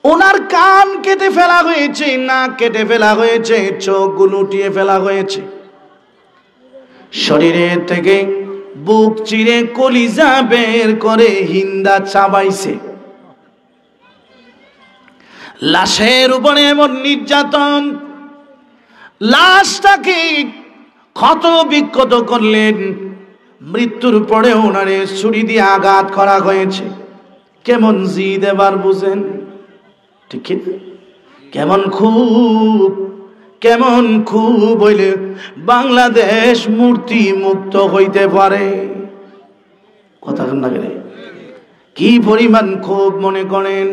ওনার কান কেটে ফেলা হয়েছে, নাক কেটে ফেলা হয়েছে, চোখগুলো উঠিয়ে ফেলা হয়েছে, শরীরের থেকে বুক চিরে কলিজা বের করে হিন্দা চাবাইছে। লাশের উপরে এমন নির্যাতন, লাশটাকে ক্ষত বিক্ষত করলেন। মৃত্যুর পরে ওনারে ছুরি দিয়ে আঘাত করা হয়েছে। কেমন জিদ এবার বুঝেন, ঠিক কেমন খুব হইলে বাংলাদেশ মূর্তি মুক্ত হইতে পারে। কথা না গেলে কি পরিমাণ খুব মনে করেন।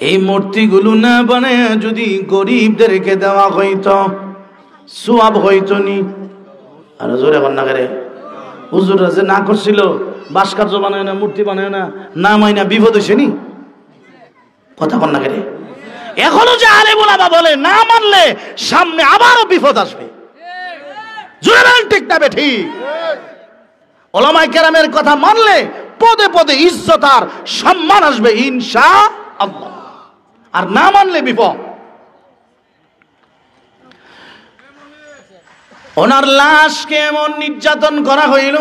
এই মূর্তিগুলো না বানায় যদি গরিবদেরকে দেওয়া হইতো সওয়াব হইতো নি। আর জোরে বল না গেলে হুজুররা যে না করছিল ভাস্কর্য বানায় না, মূর্তি বানায় না মাইনা বিপদ হইছে নি। কথা বল না গেলে এখনো যে আরে বলাবা বলে না মানলে সামনে আবারও বিপদ আসবে। জোরে বলেন ঠিক না ঠিক? ওলামায়ে কেরামের কথা মানলে পদে পদে ইজ্জত আর সম্মান আসবে ইনশাআল্লাহ, আর না মানলে বিপদ। ওনার লাশকে এমন নির্যাতন করা হইল,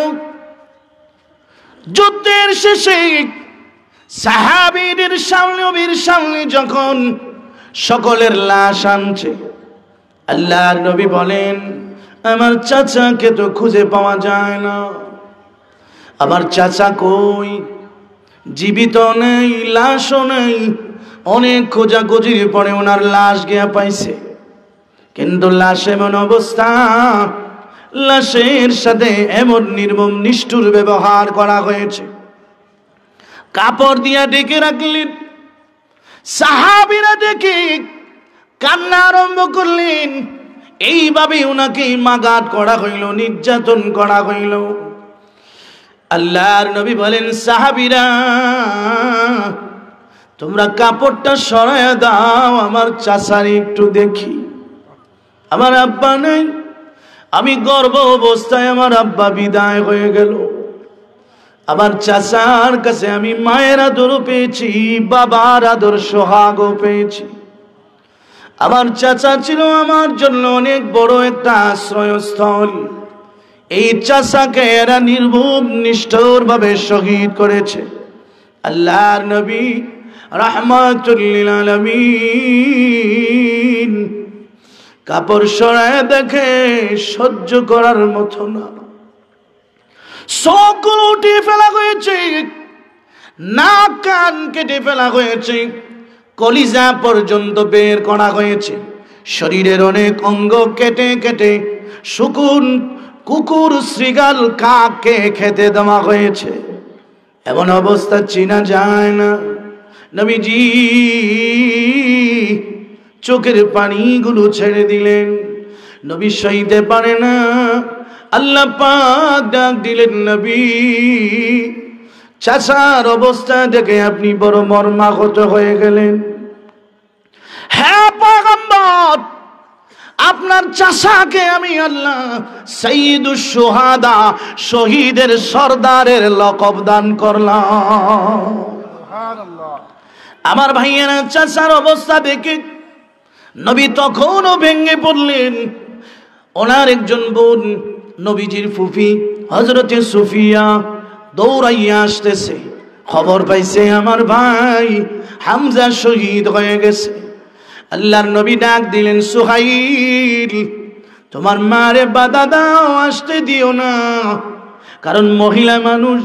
যুদ্ধের শেষে সাহাবীদের সামনে নবীর সামনে যখন সকলের লাশ আনছে, আল্লাহর নবী বলেন আমার চাচাকে তো খুঁজে পাওয়া যায় না, আমার চাচা কই? জীবিত নেই, লাশও নেই। অনেক খোঁজাখুঁজির পরে ওনার লাশ গিয়া পাইছে, কিন্তু লাশ এমন অবস্থা, লাশের সাথে এমন নির্মম নিষ্ঠুর ব্যবহার করা হয়েছে। কাপড় দিয়া ঢেকে রাখলেন। সাহাবীরা দেখে কান্না আরম্ভ করলেন। এইভাবে ওনাকে মাগাত করা হইল, নির্যাতন করা হইল। আল্লাহর নবী বলেন সাহাবীরা তোমরা কাপড়টা সরাইয়া দাও, আমার চাচার একটু দেখি। আমার আব্বা নেই, আমি গর্ভ অবস্থায় আমার আব্বা বিদায় হয়ে গেল। আমার চাচার কাছে আমি মায়ের আদর পেয়েছি, বাবার আদর সোহাগও পেয়েছি। আমার চাচা ছিল আমার জন্য অনেক বড় একটা আশ্রয়স্থল। এই চাচাকে এরা নির্মম নিষ্ঠুর ভাবে শহীদ করেছে। আল্লাহর নবী রাহমাতুল লিল আলামিন কাপড় সরায় দেখে সহ্য করার মতো না। চোখগুলো উঠিয়ে ফেলা হয়েছে, নাক কান কেটে ফেলা হয়েছে, কলিজা পর্যন্ত বের করা হয়েছে, শরীরের অনেক অঙ্গ কেটে কেটে শুকুন কুকুর শ্রীগাল কাককে খেতে দেওয়া হয়েছে। এমন অবস্থা চেনা যায় না। নবীজি চোখের পানিগুলো ছেড়ে দিলেন। নবী সইতে পারে না। আল্লাহ পাক ডাক দিলেন নবী চাচার অবস্থা দেখে আপনি বড় মর্মাহত হয়ে গেলেন। হ্যাঁ পয়গম্বর, আপনার চাচাকে আমি আল্লাহ সাইয়্যিদুশ শুহাদা, শহীদের সর্দারের লকব দান করলাম। সুবহানাল্লাহ। আমার ভাইয়েরা চাচার অবস্থা দেখে নবী তখনও ভেঙে পড়লেন। ওনার একজন বোন নবীজির ফুফি হযরতে সুফিয়া দৌড়াইয়া আসতেছে, খবর পাইছে আমার ভাই হামজা শহীদ হয়ে গেছে। আল্লাহর নবী ডাক দিলেন সুহাইল তোমার মারে বাধা দাও, আসতে দিও না, কারণ মহিলা মানুষ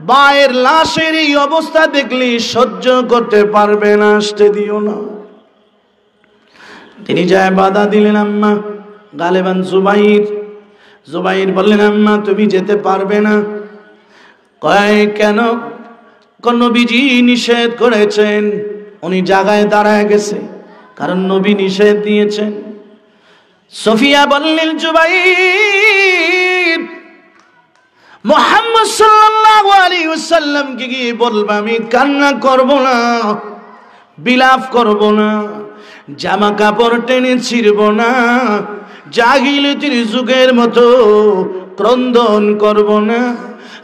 বায়ের লাশের এই অবস্থা দেখলে সহ্য করতে পারবে না, আসতে দিও না। তিনি যায় বাধা দিলেন। আম্মা গালেবান জুবাইর বললেন আম্মা তুমি যেতে পারবে না। কয় কেন? নবীজি নিষেধ করেছেন। উনি জায়গায় দাঁড়ায় গেছে, কারণ নবী নিষেধ দিয়েছেন। সফিয়া বললেন জুবাইর মুহাম্মদ সাল্লাল্লাহু আলাইহি ওয়াসাল্লামকে গিয়ে বলবা আমি কান্না করব না, বিলাপ করব না, জামা কাপড় টেনে ছিড়ব না, জাহিলিয়াতের যুগের মতো ক্রন্দন করব না।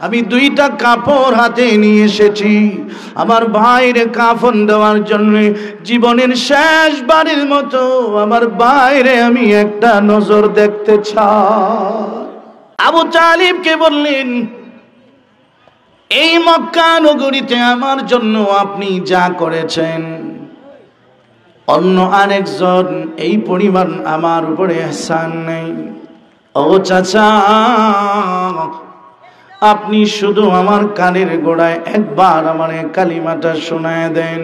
আমি দুইটা কাপড় হাতে নিয়ে এসেছি আমার ভাইরে কাফন দেওয়ার জন্য। জীবনের শেষবারের মতো আমার ভাইরে আমি একটা নজর দেখতে চাই। আবু তালিবকে বললেন, এই মক্কা নগরীতে আমার জন্য আপনি যা করেছেন, অন্য আরেকজন এই পরিমাণ আমার উপরে ইহসান নেই। ও চাচা, আপনি শুধু আমার কানের গোড়ায় একবার আমার কালিমাটা শোনায় দেন।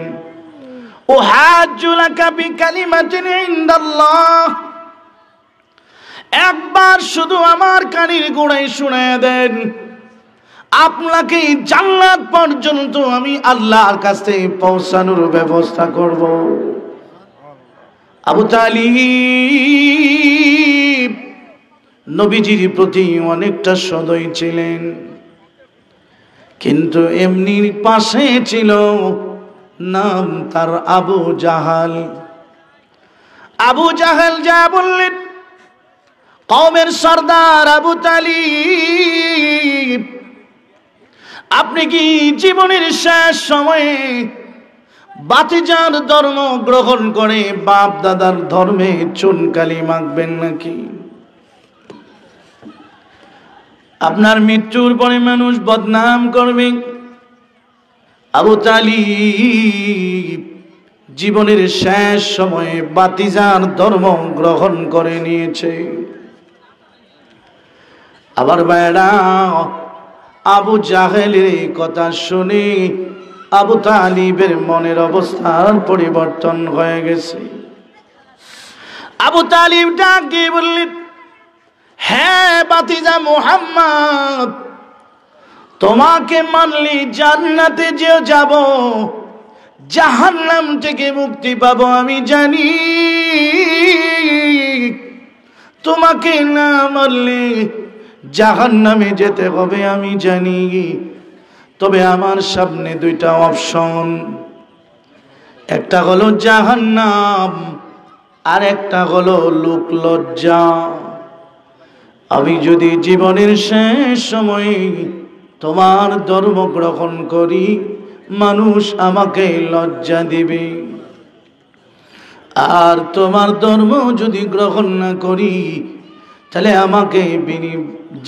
ও হাজ্জুলাকা বিকালিমাতিন ইনদাল্লাহ, একবার শুধু আমার কানের গোড়ায় শোনায় দেন, আপনাকে জান্নাত পর্যন্ত আমি আল্লাহর কাছে পৌঁছানোর ব্যবস্থা করব। আবু তালিব নবীজির প্রতি অনেকটা সদয় ছিলেন, কিন্তু এমনি পাশে ছিল নাম তার আবু জাহাল। আবু জাহাল যা বললেন, কওমের সর্দার আবু তালিব, আপনি কি জীবনের শেষ সময়ে বাতিজার ধর্ম গ্রহণ করে বাপ দাদার ধর্মে চুনকালি মাখবেন নাকি? আপনার মৃত্যুর পরে মানুষ বদনাম করবে। আবু তালিব জীবনের শেষ সময়ে বাতিজার ধর্ম গ্রহণ করে নিয়েছে। আবার ভাইরা, আবু জাহেলের এই কথা শুনে আবু তালিবের মনের অবস্থার পরিবর্তন হয়ে গেছে। আবু তালিব ডাক দিয়ে বললেন, হ্যাঁ বাতিজা মুহাম্মদ, তোমাকে মানলে জান্নাতে যেও যাব, জাহান্নাম থেকে মুক্তি পাবো আমি জানি। তোমাকে না মানলে জাহান্নামে যেতে হবে আমি জানি। তবে আমার সামনে দুইটা অপশন, একটা হলো জাহান্নাম আর একটা হলো লোক লজ্জা। আমি যদি জীবনের শেষ সময়ে তোমার ধর্ম গ্রহণ করি, মানুষ আমাকে লজ্জা দিবে, আর তোমার ধর্ম যদি গ্রহণ না করি তাহলে আমাকে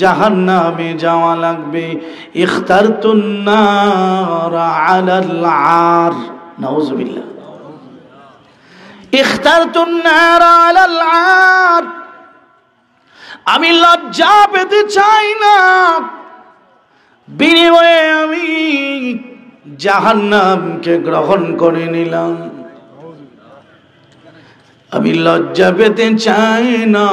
জাহান্নামে যাওয়া লাগবে। ইখতারতুন নার আলাল আর, নাউযুবিল্লাহ, ইখতারতুন নার আলাল আর, আমি লজ্জা পেতে চাই না, বিনিময়ে আমি জাহান্নামকে গ্রহণ করে নিলাম। আমি লজ্জা পেতে চাই না,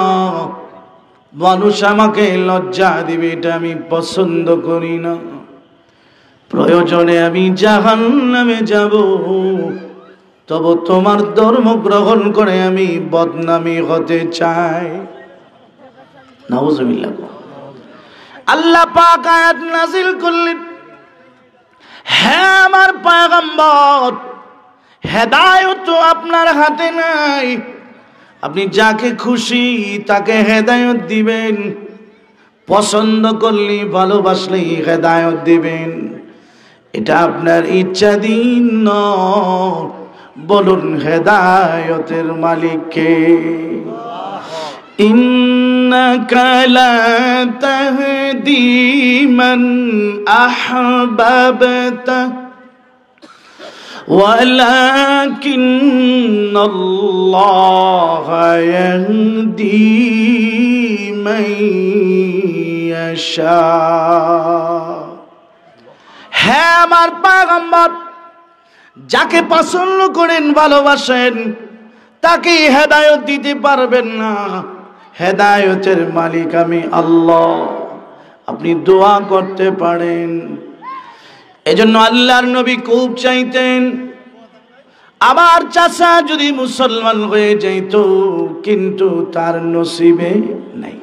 মানুষ আমাকে লজ্জা দিবে, এটা আমি পছন্দ করি না। প্রয়োজনে আমি জাহান্নামে যাব, তবে তোমার ধর্ম গ্রহণ করে আমি বদনামি হতে চাই। নাউযুবিল্লাহ। আল্লাহ পাক আয়াত নাযিল করলেন, হ্যাঁ আমার পয়গম্বর, হেদায়েত আপনার হাতে নাই, আপনি যাকে খুশি তাকে হেদায়েত দিবেন, পছন্দ করলে ভালোবাসলেই হেদায়েত দিবেন, এটা আপনার ইচ্ছা দিন নয়। বলুন হেদায়েতের মালিক কে? ইন্নাকা লা তাহদি মান আহবাবতা ولكن الله يهدي من يشاء। হ্যাঁ আমার পয়গম্বর, যাকে পছন্দ করেন ভালোবাসেন তাকে হেদায়েত দিতে পারবেন না, হেদায়েতের মালিক আমি আল্লাহ। আপনি দোয়া করতে পারেন। এজন্য আল্লাহর নবী খুব চাইতেন আমার চাচা যদি মুসলমান হয়ে যেত, কিন্তু তার নসিবে নাই।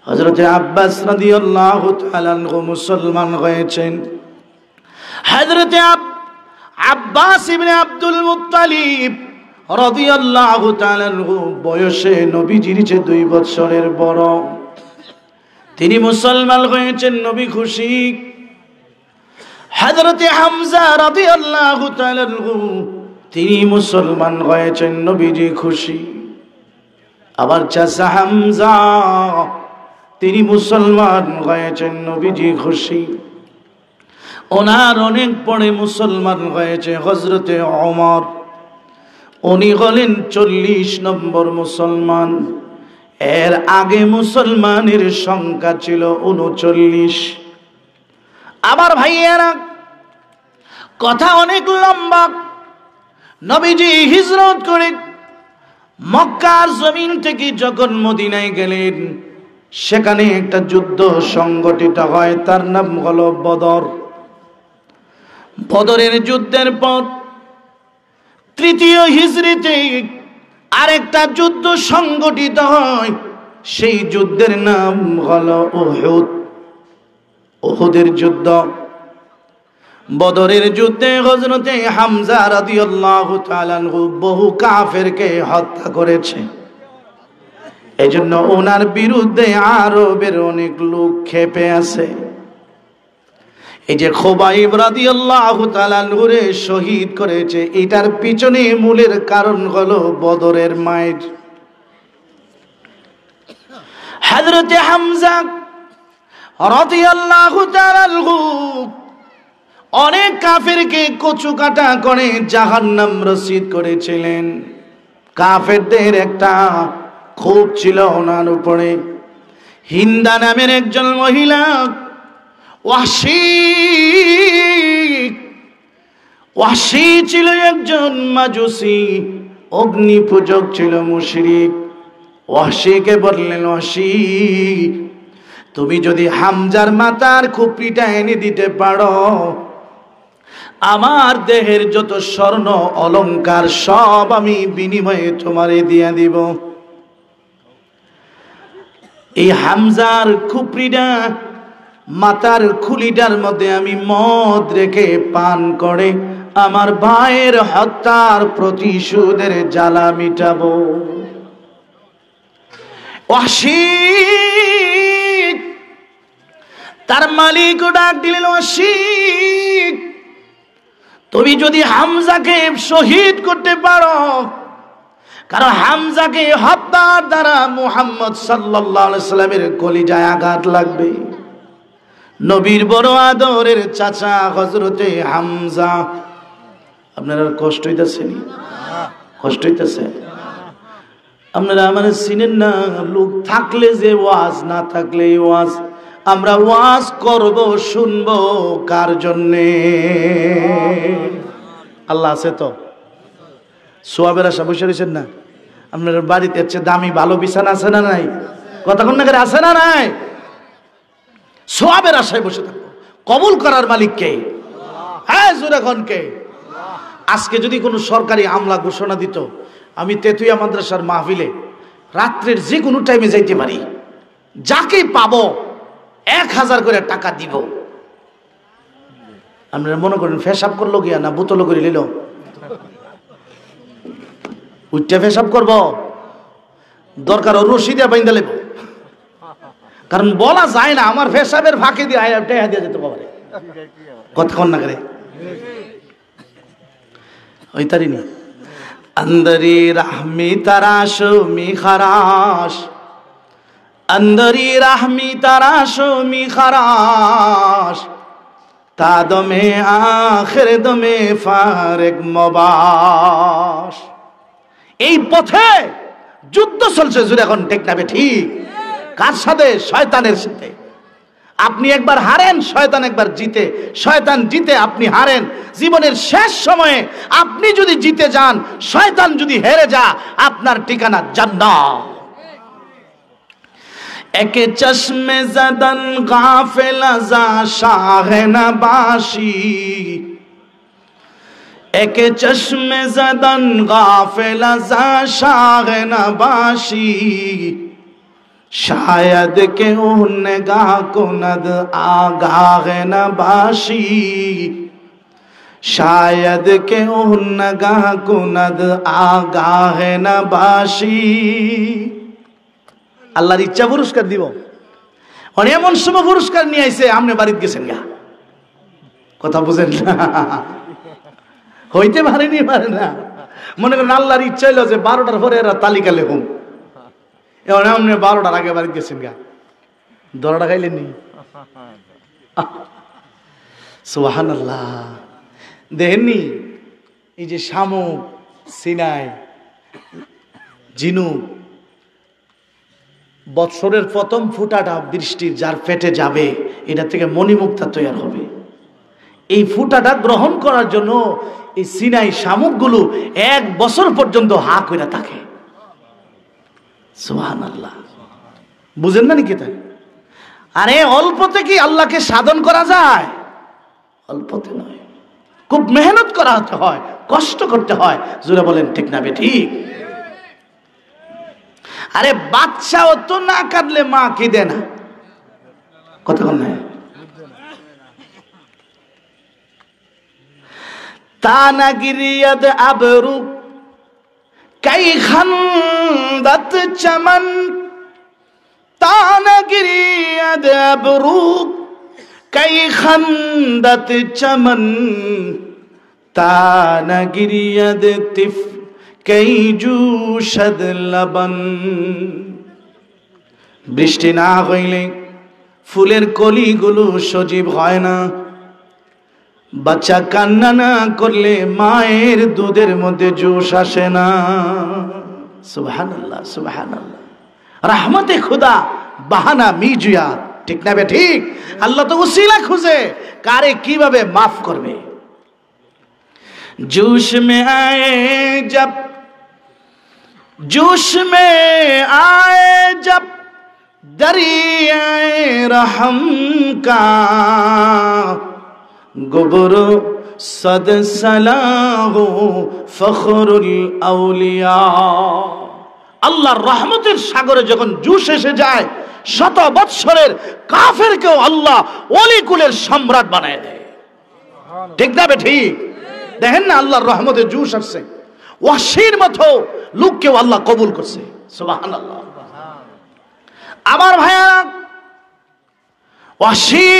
হযরত আব্বাস রাদিয়াল্লাহু তাআলা আনহু মুসলমান হয়েছেন। হযরত আব্বাস ইবনে আব্দুল মুত্তালিব রাদিয়াল্লাহু তাআলা আনহু বয়সে নবীজির চেয়ে 2 বছরের বড়। তিনি মুসলমান হয়েছেন, নবী খুশি। হযরতে হামজা রাদিয়াল্লাহু তাআলা আনহু তিনি মুসলমান হয়েছেন, নবীজি খুশি। আবার চাচা হামজা তিনি মুসলমান হয়েছেন, নবীজি খুশি। ওনার অনেক পরে মুসলমান হয়েছে হযরতে ওমর, উনি হলেন 40 নম্বর মুসলমান। এর আগে মুসলমানের সংখ্যা ছিল 39। আবার ভাইয়েরা, কথা অনেক লম্বা। নবীজি হিজরত করে মক্কার জমিন থেকে যখন মদিনায় গেলেন, সেখানে একটা যুদ্ধ সংগঠিত হয়, তার নাম হলো বদর। বদরের যুদ্ধের পর তৃতীয় হিজরিতে আরেকটা যুদ্ধ সংগঠিত হয়, সেই যুদ্ধের নাম হলো উহুদ, উহুদের যুদ্ধ। বদরের যুদ্ধে হযরতে হামজা রাদিয়াল্লাহু তাআলা আনহু বহু কাফেরকে হত্যা করেছে। এজন্য ওনার বিরুদ্ধে আরবের অনেক লোক ক্ষেপে আছে। এই যে খুবাইব রাদিয়াল্লাহু তাআলা আনহুরে শহীদ করেছে, এটার পিছনে মূলের কারণ হলো বদরের মায়ের। হযরতে হামজা রাদিয়াল্লাহু তাআলা আনহু অনেক কাফেরকে কচু কাটা করে জাহান্নাম রসিদ করেছিলেন। কাফেরদের একটা ক্ষোভ ছিল ওনার উপরে। হিন্দা নামের একজন মহিলা, ওয়াসি ছিল একজন মাজুসি, অগ্নি পূজক ছিল, মুশরিক। ওয়াসিকে বললেন, ওয়াসি তুমি যদি হামজার মাথার খুপড়িটা এনে দিতে পারো, আমার দেহের যত স্বর্ণ অলংকার সব আমি বিনিময়ে তোমারে দিয়ে দিব। এই হামজার খুপড়িটা, মাথার খুলিটার মধ্যে আমি মদ রেখে পান করে আমার ভাইয়ের হত্যার প্রতিশোধের জ্বালা মিটাবো। ওয়াসি তার মালিক ডাক দিলেন, ওয়াসি তুমি যদি হামজাকে শহীদ করতে পারো, কারণ হামজাকে হত্যার দ্বারা মুহাম্মদ সাল্লাল্লাহু আলাইহি সাল্লামের কলিজায় আঘাত লাগবে। নবীর বড় আদরের চাচা হযরতে হামজা। আপনারা কষ্ট হইতেছে? কষ্ট হইতেছে? আপনারা আমার চিনেন না? লোক থাকলে যে ওয়াজ, না থাকলে ওয়াজ। আমরা ওয়াজ করব, শুনবো কার জন্যে? আল্লাহ আছে তো? সোয়াবের আশা বসে রয়েছেন না? আপনার বাড়িতে হচ্ছে দামি ভালো বিছানা আছে না নাই? কতক্ষণ না করে আছে না নাই? সোয়াবের আশায় বসে থাকবো। কবুল করার মালিক কে? হ্যাঁ, জোরেখন কে? আজকে যদি কোনো সরকারি আমলা ঘোষণা দিত, আমি তেতুইয়া মাদ্রাসার মাহফিলে রাত্রের যে কোনো টাইমে যাইতে পারি, যাকে পাবো 1000 করে টাকা দিব। আপনারা মনে করেন ফেসাব করলো গিয়া না বোতল করে নিল? উচ্চা ফেসাব করব, দরকার রশিদে বাইন্দা লেব। কারণ বলা যায় না, আমার ফেসাবের ফাঁকে দিয়ে টেহা দিয়ে যেতে পারে। কতক্ষণ না করে ওই তারিনি अंदरी रहमी तराशो मी खराश, अंदरी रहमी तराशो मी खराश, तादमे आखिर दमे फारेक मबाश। এই পথে যুদ্ধ চলছে জুড়ে এখন, ঠিক না ঠিক? কার সাথে? শয়তানের সাথে। আপনি একবার হারেন, শয়তান একবার জিতে। শয়তান জিতে, আপনি হারেন। জীবনের শেষ সময়ে আপনি যদি জিতে যান, শয়তান যদি হেরে যা, আপনার ঠিকানা জান্নাত। একে চশমে জদন গাফিল আযা শাহে নবাশি, একে চশমে জদন গাফিল আযা শাহে নবাশি, शायद के उन्नगाह कुनद आगाह नबाशी, शायद के उन्नगाह कुनद आगाह नबाशी। আল্লাহর ইচ্ছা পুরস্কার দিব। এমন সময় পুরস্কার নিয়ে আইছে আমনে বাড়িতে গেছেন গা, কথা বুঝেন না? হইতে পারেনি, পারে না। মনে করেন আল্লাহর ইচ্ছা হইলো যে 12টার পরে এরা তালিকা লেখুন, এবার আপনি 12টার আগে বাড়িতে গেছেন গা, দরাটা খাইলেননি। সুবহানাল্লাহ। দেখেননি এই যে শামুক, সিনাই, ঝিনুক, বৎসরের প্রথম ফুটাটা বৃষ্টির যার পেটে যাবে, এটা থেকে মণিমুক্তা তৈরি হবে। এই ফুটাটা গ্রহণ করার জন্য এই সিনাই শামুকগুলো 1 বছর পর্যন্ত হা করে থাকে। সুবহানাল্লাহ। বুঝেন না নাকি? তাই আরে অল্পতে কি আল্লাহকে সাধন করা যায়? অল্পতে নয়, খুব মেহনত করাতে হয়, কষ্ট করতে হয়। জোরে বলেন ঠিক না ঠিক? আরে বাচ্চাও তো না কাঁদলে মা কেঁদে না, কথা বল না? তানাগিরিয়াদ আবরু কাই খান্দাত চমন, তানাগিরিয়াদ আবরু কাই খান্দাত চমন, তানাগিরিয়াদ তিফ কাই জুশদ লবন। বৃষ্টি না হইলে ফুলের কলিগুলো সজীব হয় না, বাচ্চা কান্না না করলে মায়ের দুধের মধ্যে জোশ আসে না। সুবহানাল্লাহ, সুবহানাল্লাহ। রহমতে খুদা বাহানা মিজুয়া, ঠিক না ঠিক? আল্লাহ তো উসিলা খুঁজে কারে কিভাবে মাফ করবে। জোশ মে আয়ে জব, जोश में आए जब दरियाए रहम का, गुबरो सद सलाहो फखरुल औलिया। আল্লাহর রহমতের সাগরে যখন জোশ এসে যায়, 100 বৎসরের কাফেরকেও আল্লাহ ওলি কুলের সম্রাট বানায় দেয়, ঠিক না ঠিক? দেখেন না আল্লাহর রহমতের জোশ আসছে, ওয়াসির মতো লোককেও আল্লাহ কবুল করছে। সুবহানাল্লাহ। আমার ভাইয়া, ওয়াসি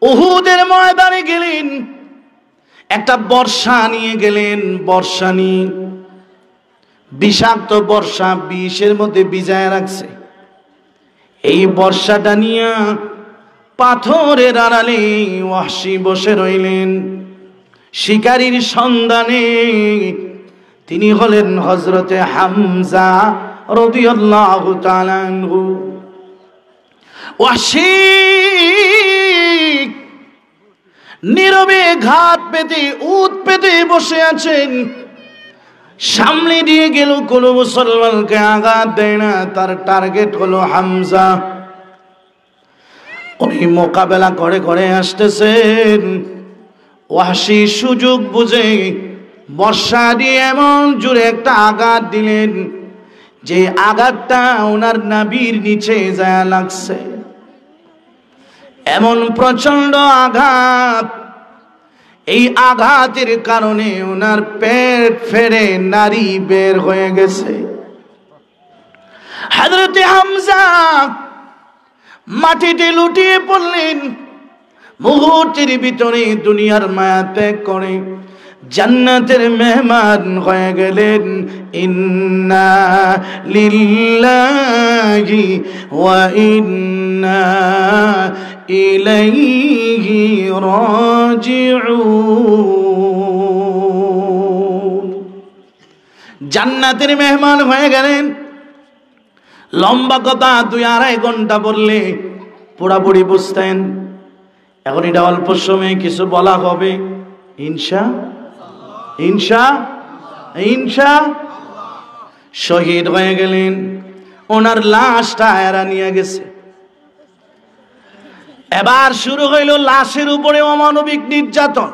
উহুদের ময়দানে গেলেন, একটা বর্ষা নিয়ে গেলেন। বর্ষা নিয়ে বিষাক্ত বর্ষা, বিষের মধ্যে ভিজায় রাখছে। এই বর্ষাটা নিয়ে পাথরের আড়ালে ওয়াসি বসে রইলেন শিকারীর সন্ধানে। তিনি হলেন হযরতে হামজা রাদিয়াল্লাহু তাআলা আনহু। ওয়াসি নীরবে ঘাট পেতে উট পেতে বসে আছেন। সামনে দিয়ে গেল, কোন মুসলমানকে আঘাত দেয় না, তার টার্গেট হলো হামজা। উনি মোকাবেলা করে করে আসতেছেন। ওয়াসি সুযোগ বুঝে বর্ষা দিয়ে এমন জোরে একটা আঘাত দিলেন যে আঘাতটা ওনার নাভির নিচে যায় লাগছে। এমন প্রচন্ড আঘাত, এই আঘাতের কারণে ওনার পেট ফেরে নারী বের হয়ে গেছে। হযরতে হামজা মাটিতে লুটিয়ে পড়লেন। মুহূর্তের ভিতরে দুনিয়ার মায়া ত্যাগ করে জান্নাতের মেহমান হয়ে গেলেন। ইন্না লিল্লাহি ওয়া ইন্না ইলাইহি রাজিউন। জান্নাতের মেহমান হয়ে গেলেন। লম্বা কথা 2-2.5 ঘন্টা বললে পুরাপুরি বুঝতেন। এখন এটা অল্প সময়ে কিছু বলা হবে, ইনশা ইনশা ইনশা। শহীদ হয়ে গেলেন। ওনার লাশটা এরা নিয়ে গেছে। এবার শুরু হইল লাশের উপরে অমানবিক নির্যাতন।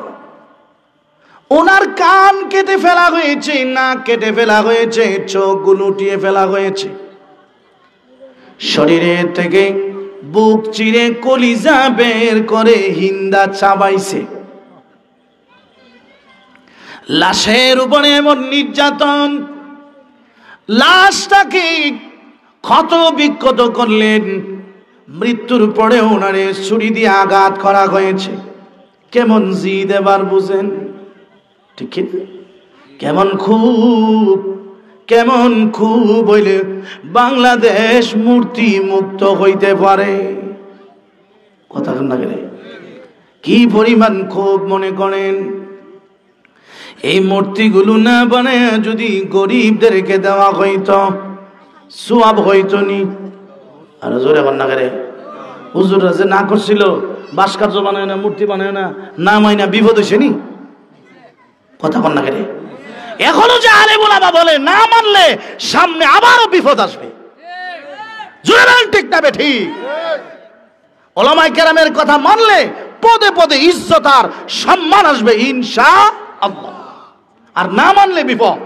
ওনার কান কেটে ফেলা হয়েছে, নাক কেটে ফেলা হয়েছে, চোখগুলো উঠিয়ে ফেলা হয়েছে। শরীরের থেকে বুক চিরে কলিজা বের করে হিন্দা চাবাইছে। লাশের উপরে এমন নির্যাতন, লাশটাকে ক্ষত বিক্ষত করলেন। মৃত্যুর পরে ওনারে ছুরি দিয়ে আঘাত করা হয়েছে। কেমন জিদ এবার বুঝেন, ঠিক না? কেমন খুব হইলে বাংলাদেশ মূর্তি মুক্ত হইতে পারে। কথা না গেলে কি পরিমাণ খুব মনে করেন। এই মূর্তিগুলো না বানায় যদি গরিবদেরকে দেওয়া হইতো সওয়াব হইতো নি। আর জোরে এখন না গেলে হুজুররা যে না করছিল ভাস্কর্য বানায় না, মূর্তি বানায় না, না মাইনা বিপদ হয়েছে নি। কথা কন না গেলে এখনো যে আলেম ওলামা বলে না মানলে সামনে আবারও বিপদ আসবে। জোরে বলেন ঠিক না ঠিক? ওলামায়ে কেরামের কথা মানলে পদে পদে ইজ্জত আর সম্মান আসবে ইনশাআল্লাহ, আর না মানলে বিপদ।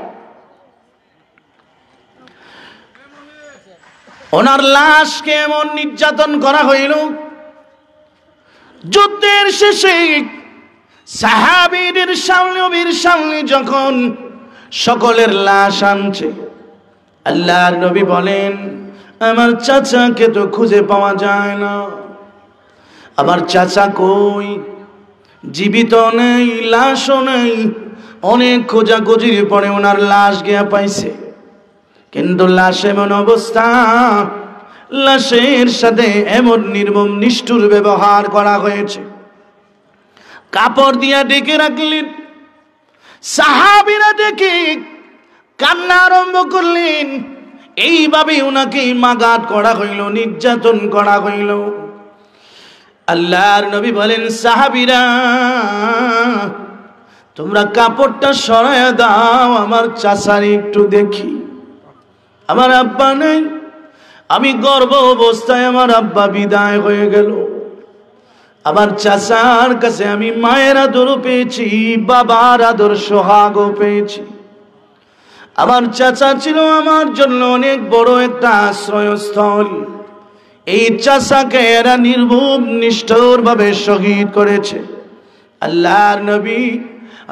ওনার লাশকে এমন নির্যাতন করা হইল, যুদ্ধের শেষে সাহাবীদের সামনে নবীর সামনে যখন সকলের লাশ আনছে, আল্লাহর নবী বলেন আমার চাচাকে তো খুঁজে পাওয়া যায় না। আমার চাচা কই? জীবিত নেই, লাশও নেই। অনেক খোঁজাখুঁজির পরে ওনার লাশ গিয়া পাইছে, কিন্তু লাশ এমন অবস্থা, লাশের সাথে এমন নির্মম নিষ্ঠুর ব্যবহার করা হয়েছে। কাপড় দিয়া ঢেকে রাখলেন। সাহাবীরা দেখে কান্না আরম্ভ করলেন। এইভাবে ওনাকে মাগাত করা হইল, নির্যাতন করা হইল। আল্লাহর নবী বলেন সাহাবীরা তোমরা কাপড়টা সরাইয়া দাও, আমার চাচার একটু দেখি। আমার আব্বা নেই, আমি গর্ভ অবস্থায় আমার আব্বা বিদায় হয়ে গেল। আমার চাচার কাছে আমি মায়ের আদর পেয়েছি, বাবার আদর সোহাগও পেয়েছি। আমার চাচা ছিল আমার জন্য অনেক বড় একটা আশ্রয়স্থল। এই চাচাকে এরা নির্মম নিষ্ঠুর ভাবে শহীদ করেছে। আল্লাহর নবী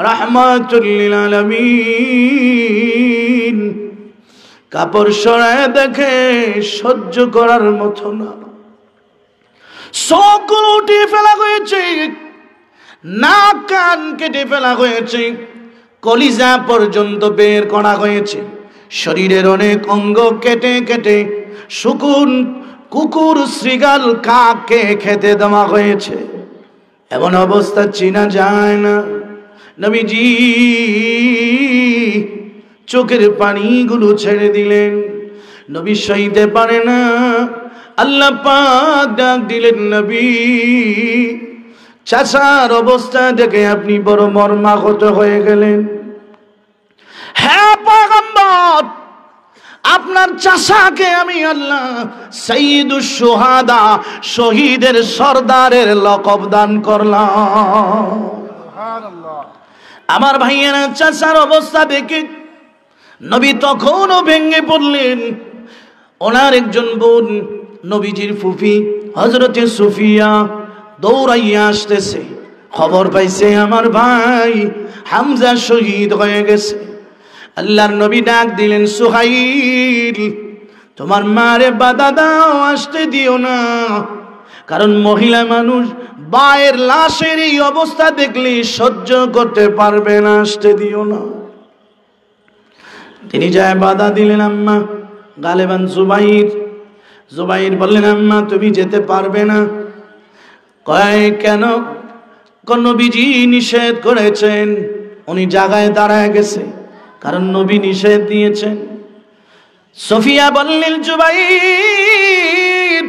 রাহমাতুল লিল আলামিন কাপড় সরায় দেখে সহ্য করার মতো না। চোখগুলো উঠিয়ে ফেলা হয়েছে, নাক কান কেটে ফেলা হয়েছে, কলিজা পর্যন্ত বের করা হয়েছে, শরীরের অনেক অঙ্গ কেটে কেটে শুকুন কুকুর শ্রীগাল কাককে খেতে দেওয়া হয়েছে। এমন অবস্থা চেনা যায় না। নবীজি চোখের পানিগুলো ছেড়ে দিলেন। নবী সইতে পারে না। আল্লাহ পাক ডাক দিলেন নবী চাচার অবস্থা দেখে আপনি বড় মর্মাহত হয়ে গেলেন। হ্যাঁ পয়গম্বর, আপনার চাচাকে আমি আল্লাহ সাইয়্যিদুশ শুহাদা, শহীদের সর্দারের লকব দান করলাম। সুবহানাল্লাহ। আমার ভাইয়েরা চাচার অবস্থা দেখে নবী তখনও ভেঙে পড়লেন। ওনার একজন বোন নবীজির ফুফি হযরতে সুফিয়া দৌড়াইয়া আসতেছে, খবর পাইছে আমার ভাই হামজা শহীদ হয়ে গেছে। আল্লাহর নবী ডাক দিলেন সুহাইল তোমার মারে বাধা দাও, আসতে দিও না, কারণ মহিলা মানুষ বায়ের লাশের এই অবস্থা দেখলে সহ্য করতে পারবে না, আসতে দিও না। তিনি যায় বাধা দিলেন। আম্মা গালেবান জুবাইর বললেন আম্মা তুমি যেতে পারবে না। কয় কেন? কোন নবীজি নিষেধ করেছেন। উনি জায়গায় দাঁড়ায় গেছে, কারণ নবী নিষেধ দিয়েছেন। সফিয়া বললেন জুবাইর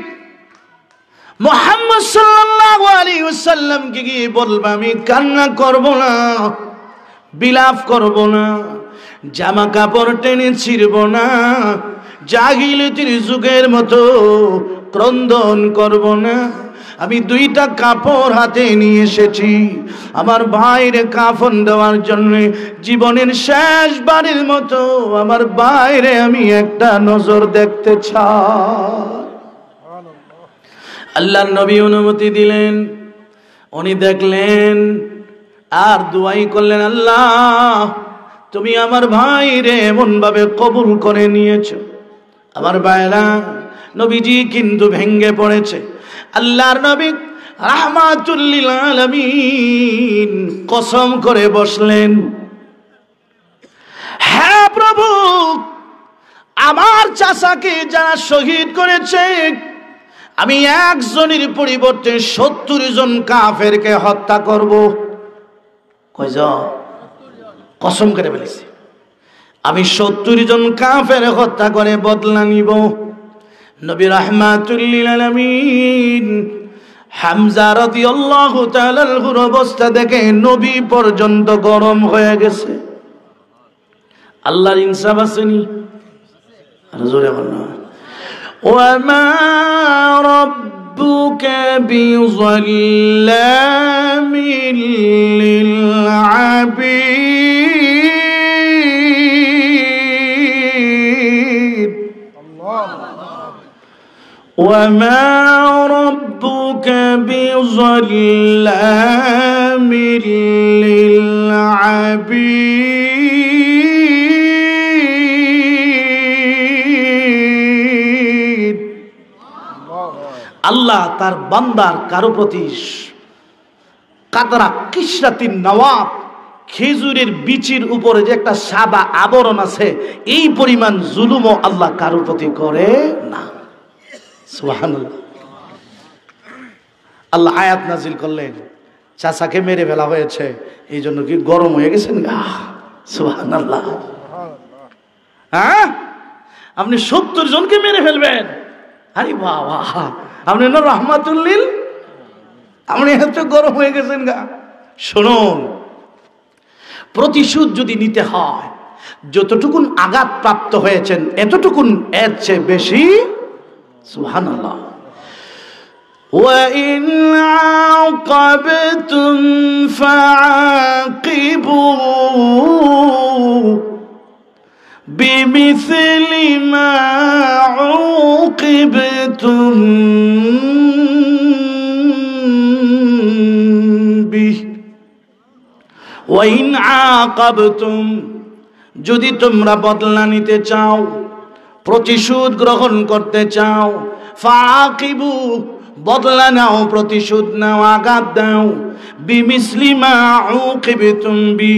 মুহাম্মদ সাল্লাল্লাহু আলাইহি ওয়াসাল্লাম কে গিয়ে বলবা আমি কান্না করব না, বিলাপ করব না, জামা কাপড় টেনে ছিড়ব না, জাহিলিয়াতের যুগের মতো ক্রন্দন করব না। আমি দুইটা কাপড় হাতে নিয়ে এসেছি আমার ভাইয়ের কাফন দেওয়ার জন্য। জীবনের শেষবারের মতো আমার ভাইরে আমি একটা নজর দেখতে চাই। আল্লাহর নবী অনুমতি দিলেন। উনি দেখলেন আর দুআই করলেন, আল্লাহ তুমি আমার ভাইরে এমন ভাবে কবুল করে নিয়েছো, আমার ভাইরা, নবীজি কিন্তু ভেঙ্গে পড়েছে। আল্লাহর নবী রাহমাতুল লিল আলামিন কসম করে বসলেন, হ্যাঁ প্রভু, আমার চাচাকে যারা শহীদ করেছে, আমি একজনের পরিবর্তে ৭০ জন কাফেরকে হত্যা করব। কয়জন? কসম করে বলেছি, আমি ৭০ জন কাফের হত্যা করে বদলা নিব। নবী রাহমাতুল লিল আলামিন হামজা রাদিয়াল্লাহু তাআলা আনহুর অবস্থা দেখে নবী পর্যন্ত গরম হয়ে গেছে। আল্লাহর ইনসাফ আসেনি? আর জোরে বলনা, ওয়ামা রাব্বুকা বিযাল্লামিল লিল আবিদ, ওয়ামা রাব্বুকা বিযাল্লামিল লিল আবিদ। আল্লাহ তার বান্দার কারো প্রতি কাতরা কিসরাতিন নওয়াব, খেজুরের বিচির উপরে যে একটা সাদা আবরণ আছে, এই পরিমাণ জুলুমও আল্লাহ কারো প্রতি করে না। সুবহানাল্লাহ। আল্লাহ আয়াত নাজিল করলেন, চাচাকে মেরে ফেলা হয়েছে, এই জন্য কি গরম হয়ে গেছেন? সুবহানাল্লাহ। হ্যাঁ, আপনি ৭০ জনকে মেরে ফেলবেন? আরে বাবা, আপনি না রাহমাতুল লিল, আপনি এত গরম হয়ে গেছেন গা। শুনুন, প্রতিশোধ যদি নিতে হয়, যতটুকুন আঘাত প্রাপ্ত হয়েছেন এতটুকুন এর চেয়ে বেশি। সুবহানাল্লাহ। وَإِنْ عَاقَبْتُمْ فَعَاقِبُوا بِمِثْلِ مَا عُوقِبْتُمْ بِهِ وَإِنْ عَاقَبْتُمْ, যদি তোমরা বদলা নিতে চাও, প্রতিশোধ গ্রহণ করতে চাও, ফাকিবু, বদলা নাও, প্রতিশোধ নাও, আঘাত দাও, বিমিসলি মা উকিবতুম বি,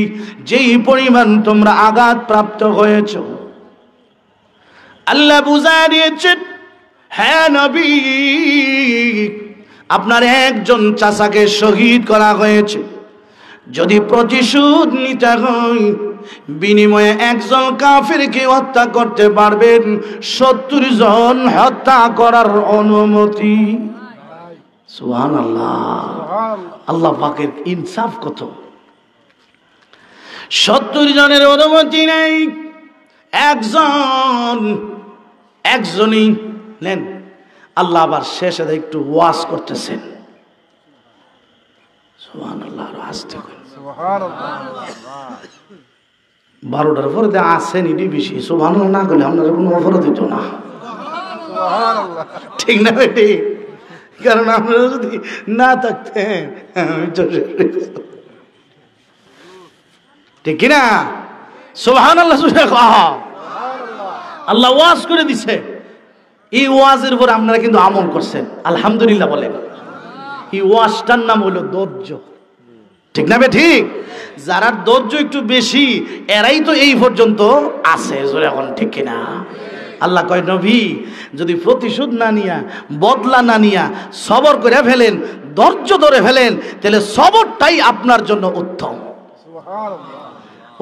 যেই পরিমাণ তোমরা আঘাত প্রাপ্ত হয়েছ। আল্লাহ বুঝায় দিয়েছেন, হ্যাঁ নবী, আপনার একজন চাচাকে শহীদ করা হয়েছে, যদি প্রতিশোধ নিতে হয়, বিনিময়ে একজন কাফিরকে হত্যা করতে পারবেন, ৭০ জন হত্যা করার অনুমতি। সুবহানাল্লাহ। আল্লাহ পাকের ইনসাফ কত! ৭০ জনের অনুমতি নেই, একজনই নেন। আল্লাহ আবার শেষে একটু ওয়াজ করতেছেন। সুবহানাল্লাহ। আস্তে করে ১২টার পরে আসেন, এটি বেশি। সুবহানাল্লাহ না করলে আপনারা কোনো অপরাধ দিত না। ঠিক না বেটি? কারণ আপনারা যদি না থাকতেন, ঠিক কিনা? সুবহানাল্লাহ। আল্লাহ ওয়াজ করে দিছে, এই ওয়াজের উপর আপনারা কিন্তু আমল করছেন, আলহামদুলিল্লাহ বলেন। এই ওয়াজটার নাম হলো ধৈর্য, ঠিক না বে ঠিক? যারা ধৈর্য একটু বেশি, এরাই তো এই পর্যন্ত আছে, এখন ঠিক কিনা? আল্লাহ কয়, নবী, যদি প্রতিশোধ না নিয়া, বদলা না নিয়া সবর করে ফেলেন, ধৈর্য ধরে ফেলেন, তাহলে সবরটাই আপনার জন্য উত্তম।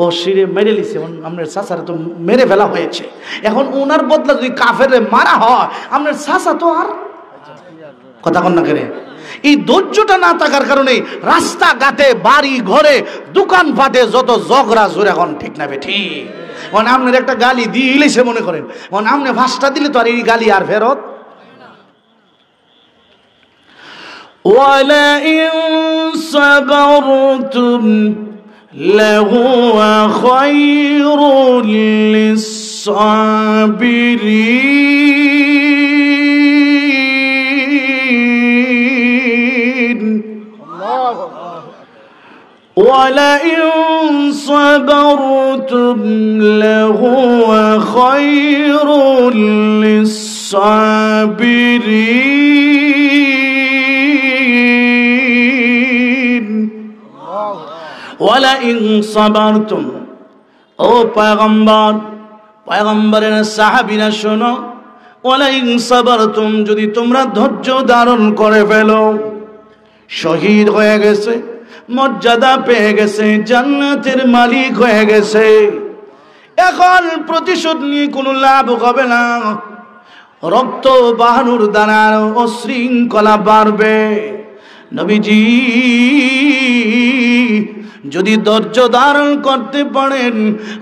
ও শিরে মেরে লিছে, আপনার চাচারে তো মেরে ফেলা হয়েছে, এখন ওনার বদলা যদি কাফের মারা হয়, আপনার চাচা তো আর কথা কন না করে। এই ধৈর্যটা না থাকার কারণে রাস্তাঘাটে, বাড়ি ঘরে, দোকানপাটে যত ঝগড়া জোরে, এখন ঠিক না বে ঠিক? আপনার একটা গালি দিলেছে মনে করেন, আপনি 5টা দিলে তো আর এই গালি আর ফেরত। وَلَئِن صَبَرْتُمْ لَهُوَ خَيْرٌ لِلصَّابِرِينَ وَلَئِن صبرتم لهو خير للصابرين ولئن صبرتم ও পয়গম্বরের সাহাবীরা শোনো ওয়ালাইন সাবারতুম যদি তোমরা ধৈর্য ধারণ করে ফেলো শহীদ হয়ে গেছে মর্যাদা পেয়ে গেছে জান্নাতের মালিক হয়ে গেছে এখন প্রতিশোধ নিয়ে কোনো লাভ হবে না রক্ত বাহানুর দ্বারা অশৃঙ্খলা বাড়বে নবীজি যদি ধৈর্য ধারণ করতে পারেন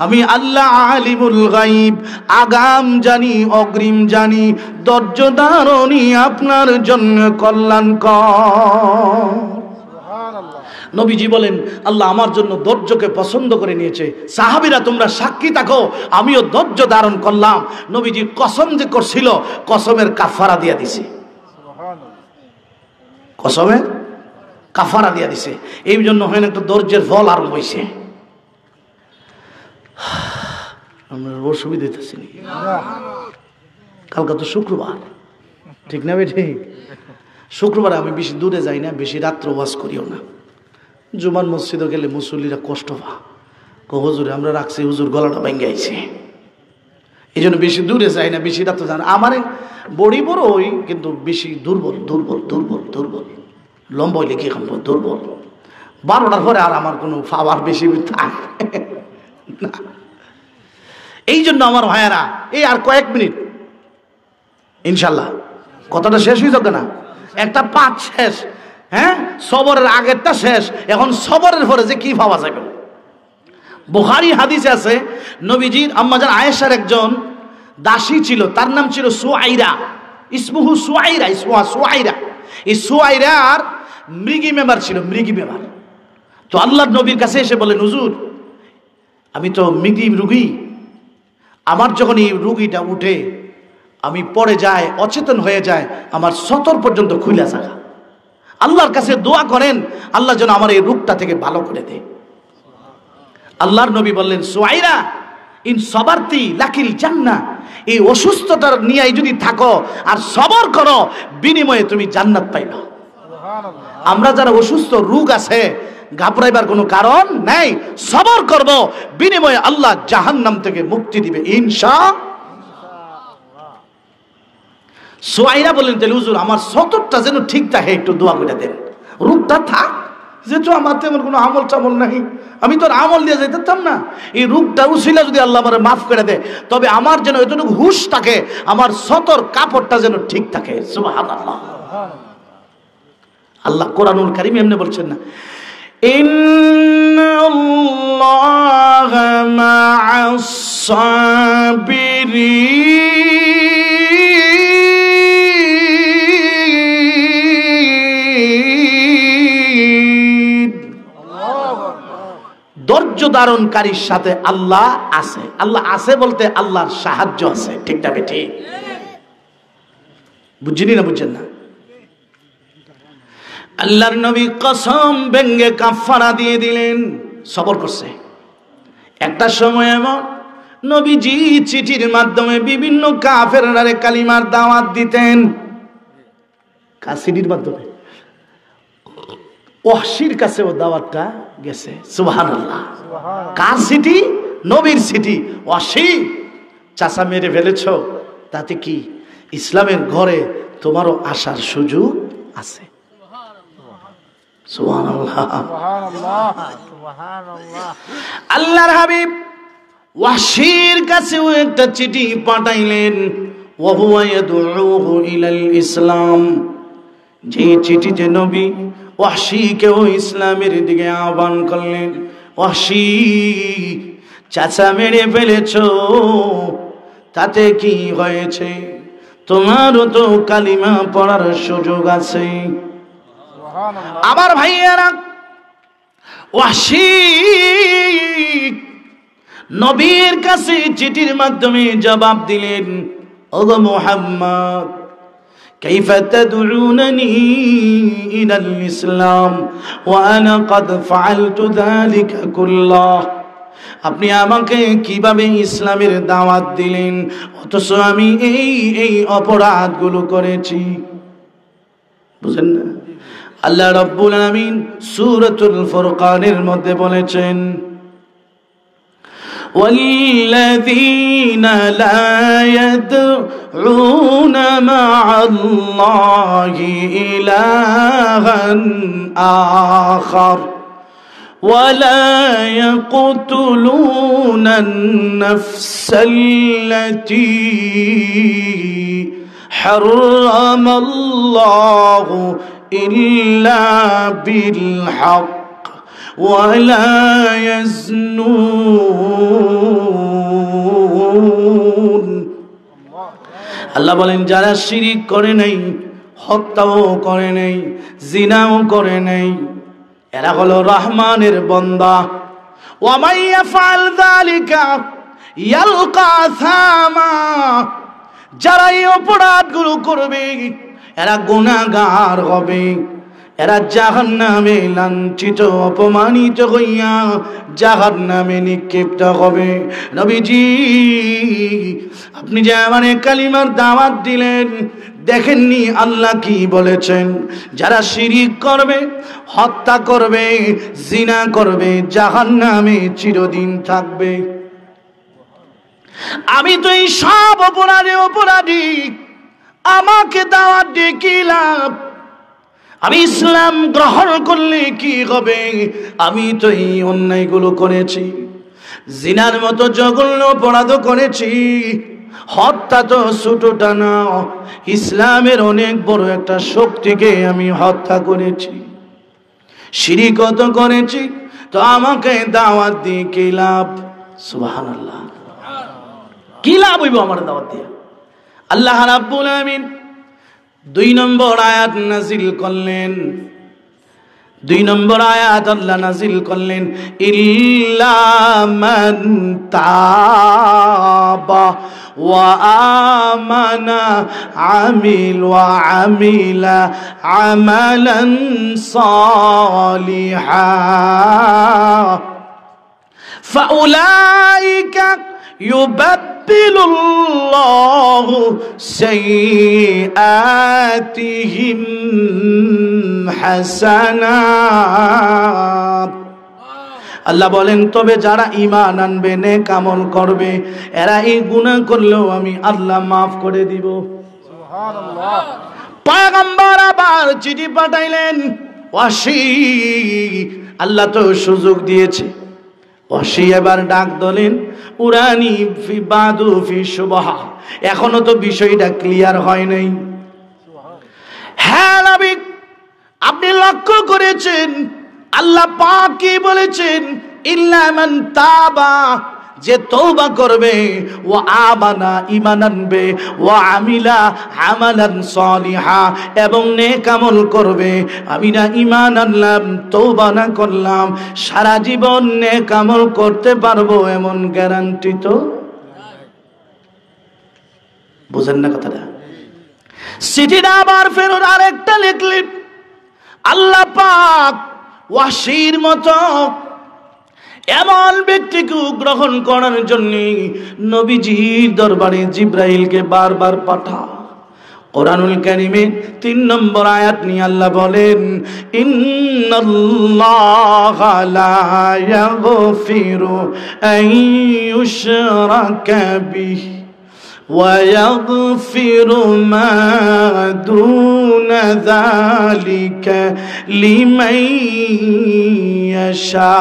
আমি আল্লাহ আলিমুল গায়ব আগাম জানি অগ্রিম জানি ধৈর্য ধারণই আপনার জন্য কল্যাণকর সুবহানাল্লাহ নবীজি বলেন আল্লাহ আমার জন্য ধৈর্যকে পছন্দ করে নিয়েছে সাহাবীরা তোমরা সাক্ষী থাকো আমিও ধৈর্য ধারণ করলাম নবীজি কসম যে করছিল কসমের কাফারা দিয়ে দিছে সুবহানাল্লাহ কসমের কাফারা দিয়া দিছে এই জন্য হয় না একটু ধৈর্যের ফল আরম্ভ হয়েছে আমরা অসুবিধা দিতেছি কালকে তো শুক্রবার ঠিক না ভাই ঠিক শুক্রবারে আমি বেশি দূরে যাই না বেশি রাত্র ওয়াজ করিও না জুমার মসজিদে গেলে মুসল্লিরা কষ্ট পা হুজুরে আমরা রাখছি হুজুর গলাটা ভেঙে আইছে এই জন্য বেশি দূরে যাই না বেশি রাত্র যান আমার বড়ি বড় ওই কিন্তু বেশি দুর্বল দুর্বল দুর্বল দুর্বল লম্বা হইলে কি খাবো দুর্বল 12টার পরে আর আমার কোনো পাওয়ার বেশি থাকে না এই জন্য আমার ভাইয়েরা এই আর কয়েক মিনিট ইনশাল্লাহ কথাটা শেষ হয়ে যাবে না একটা পাঠ শেষ হ্যাঁ সবরের আগেরটা শেষ এখন সবরের পরে যে কি পাওয়া যাবে বুখারী হাদিসে আছে নবীজির আম্মাজান আয়েশার একজন দাসী ছিল তার নাম ছিল সুআইরা ইসমুহু সুআইরা সুআইরা এই সুআইরার মৃগী মেম্বার ছিল মৃগী মেম্বার তো আল্লাহর নবীর কাছে এসে বলেন হুজুর আমি তো মৃগী রোগী আমার যখন এই রোগীটা উঠে আমি পড়ে যাই অচেতন হয়ে যায় আমার সতর পর্যন্ত খুলে যায় আল্লাহর কাছে দোয়া করেন আল্লাহ যেন আমার এই রোগটা থেকে ভালো করে দেয় আল্লাহর নবী বললেন সুআইরা ইন সবারতি লাকিল জান্নাহ এই অসুস্থতার নিয়ে যদি থাকো আর সবর করো বিনিময়ে তুমি জান্নাত পাইবা সুবহানাল্লাহ আমরা যারা অসুস্থ রোগ আছে ঘাবড়াইবার কোনো কারণ নাই সবর করব বিনিময়ে আল্লাহ জাহান্নাম থেকে মুক্তি দিবে ইনশাআল্লাহ সুআইরা বলেন তাহলে হুজুর আমার সতরটা যেন ঠিক থাকে একটু দোয়া করে দেন রোগটা থাক যেহেতু আমার তেমন কোনো আমল টামল নাই আমি তো আমল দিয়ে যেতাম না এই রোগটা উছিলা যদি আল্লাহ আমার মাফ করে দেয় তবে আমার যেন এতটুকু হুশ থাকে আমার সতর কাপড়টা যেন ঠিক থাকে সুবহানাল্লাহ আল্লাহ কোরআনুল কারীম এমনি বলছেন না ইন্নাল্লাহা মা'আস সাবিরিন ধৈর্য ধারণকারীর সাথে আল্লাহ আছে আল্লাহ আছে বলতে আল্লাহর সাহায্য আছে ঠিক না ঠিক বুঝিনি না বুঝছেন না আল্লাহর নবী কসম ভেঙে কাফারা দিয়ে দিলেন সবর করছে একটা সময় এমন নবীজি চিঠির মাধ্যমে বিভিন্ন কাফেররা কালিমার দাওয়াত দিতেন চিঠির মাধ্যমে ওয়াহশীর কাছে ও দাওয়াতটা গেছে সুবহানাল্লাহ কার চিঠি নবীর চিঠি ওয়াহশী চাচা মেরে ফেলেছো তাতে কি ইসলামের ঘরে তোমারও আসার সুযোগ আছে সুবহানাল্লাহ সুবহানাল্লাহ সুবহানাল্লাহ আল্লাহর হাবিব ওয়াহশীর কাছে একটা চিঠি পাঠাইলেন ওয়া হুয়া ইয়াদউহু ইলাল ইসলাম যে চিঠিতে নবী ওয়াহশীকেও ইসলামের দিকে আহ্বান করলেন ওয়াহশী চাচা মেরে ফেলেছো তাতে কি হয়েছে তোমারও তো কালিমা পড়ার সুযোগ আছে আমার ভাইয়েরা ওয়াহশী নবীর কাছে চিঠির মাধ্যমে জবাব দিলেন ওগো মুহাম্মদ কাইফা তাদউনানি ইলাল ইসলাম ওয়া আনা ক্বাদ ফাআলতু যালিকা কুল্লাহ আপনি আমাকে কিভাবে ইসলামের দাওয়াত দিলেন, অথচ আমি এই অপরাধগুলো করেছি। বুঝেন না? আল্লাহ রাব্বুল আলামিন সূরাতুল ফুরকানের মধ্যে বলেছেন, والذين لا يدعون مع الله إلها آخر ولا يقتلون النفس التي حرم الله إلا بالحق ولا يزنون। আল্লাহ বলেন যারা শিরিক করে নাই, হত্যাও করে নাই, জিনাও করে নাই, এরা হলো রহমানের বান্দা। ওয়া মান ইয়াফআল যালিকা ইয়ালকা আসামা, যারা এই অপরাধগুলো করবে এরা গুনাহগার হবে, এরা জাহান্নামে লাঞ্ছিত অপমানিত হইয়া জাহান্নামে নিক্ষিপ্ত হবে। নবীজি আপনি যে আমারে কালিমার দাওয়াত দিলেন, দেখেননি আল্লাহ কি বলেছেন? যারা শিরিক করবে, হত্যা করবে, জিনা করবে, জাহান্নামে চিরদিন থাকবে। আমি তো এই সব অপরাধী, আমাকে দাওয়াত দিয়ে কি লাভ? আমি ইসলাম গ্রহণ করলে কি হবে? আমি তো এই অন্যায়গুলো করেছি, জিনার মতো জঘন্য অপরাধ করেছি, হত্যা তো ছোটটা না, ইসলামের অনেক বড় একটা শক্তিকে আমি হত্যা করেছি, শিরিক তো করেছি, তো আমাকে দাওয়াত দিয়ে কি লাভ? সুবহানাল্লাহ, কি লাভ হইব আমার দাওয়াত দিয়ে? আল্লাহ রাব্বুল আমিন 2 নম্বর আয়াত নাজিল করলেন। 2 নম্বর আয়াত আল্লাহ নাজিল করলেন, ইল্লা মান তাবা ওয়া আমানা আমিলা আমালান সালিহা ফাউলাইকা يبدل الله سيئاتهم حسنات। আল্লাহ বলেন তবে যারা ঈমান আনবে, নেক আমল করবে, এরা এই গুনাহ করলেও আমি আল্লাহ মাফ করে দিব। সুবহানাল্লাহ। পয়গম্বর আবার চিঠি পাঠাইলেন, ওয়াসি আল্লাহ তো সুযোগ দিয়েছে, ওয়াসি এবার ডাক দিলেন, উরানি ফি বাদু ফি সুবহা, এখনো তো বিষয়টা ক্লিয়ার হয় নাই। হ্যাঁ নবী, আপনি লক্ষ্য করেছেন আল্লাহ পাক কি বলেছেন? ইল্লা মান তাবা, যে তওবা করবে, ওয়া আমানা ঈমান আনবে, ওয়া আমিলা আমালান সালিহা, এবং নেক আমল করবে। আমি না ঈমান আনলাম, তওবা না করলাম, সারা জীবন নেক আমল করতে পারবো এমন গ্যারান্টি তো বুঝেন না কথাটা? চিঠিটা আবার ফেরত আরেকটা লিখলেন। আল্লাহ পাক ওয়াসির মতো এমন ব্যক্তিকে গ্রহণ করার জন্য নবীজির দরবারে জিব্রাইলকে বারবার পাঠা। কোরআনুল কারীমের 3 নম্বর আয়াত নিয়ে আল্লাহ বলেন, ইন্নাল্লাহা লা ইয়াগফিরু আন ইউশরাকা বিহি ওয়া ইয়াগফিরু মা দুনা যালিকা লিমান ইয়াশা।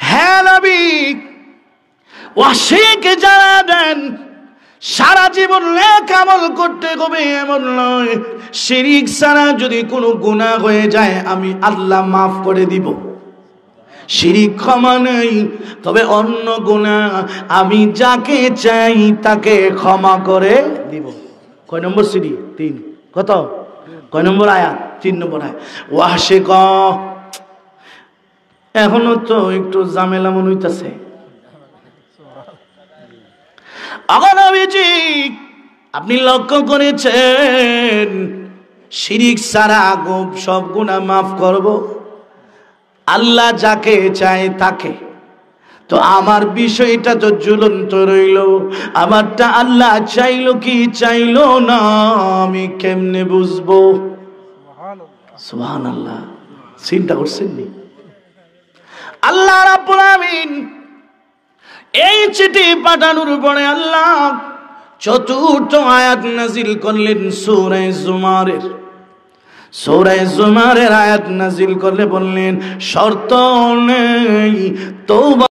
হ্যাঁ নবী, ওয়াসিকে জানা দেন সারা জীবন নেক আমল করতে হবে এমন নয়, শিরিক ছাড়া যদি কোনো গুনাহ হয়ে যায় আমি আল্লাহ মাফ করে দিব। শিরিক ক্ষমা নেই, তবে অন্য গুনাহ আমি যাকে চাই তাকে ক্ষমা করে দিব। কয় নম্বর সিঁড়ি? 3। কত? কয় নম্বর আয়াত? 3 নম্বর আয়াত। ওয়াসে ক এখনো তো একটু ঝামেলা মনে হইতাছে। আপনি লক্ষ্য করেছেন শিরিক ছাড়া সব গুনাহ মাফ করব, আল্লাহ যাকে চায় তাকে। তো আমার বিষয়টা তো ঝুলন্ত রইল, আমারটা আল্লাহ চাইলো কি চাইলো না আমি কেমনে বুঝবো? সুবহানাল্লাহ। চিন্তা করছেন নি? আল্লাহ রাব্বুল আমিন এই চিঠি পাঠানোর পরে আল্লাহ চতুর্থ আয়াত নাজিল করলেন সূরা জুমারের। সূরা জুমারের আয়াত নাজিল করলে বললেন শর্ত নেই তওবা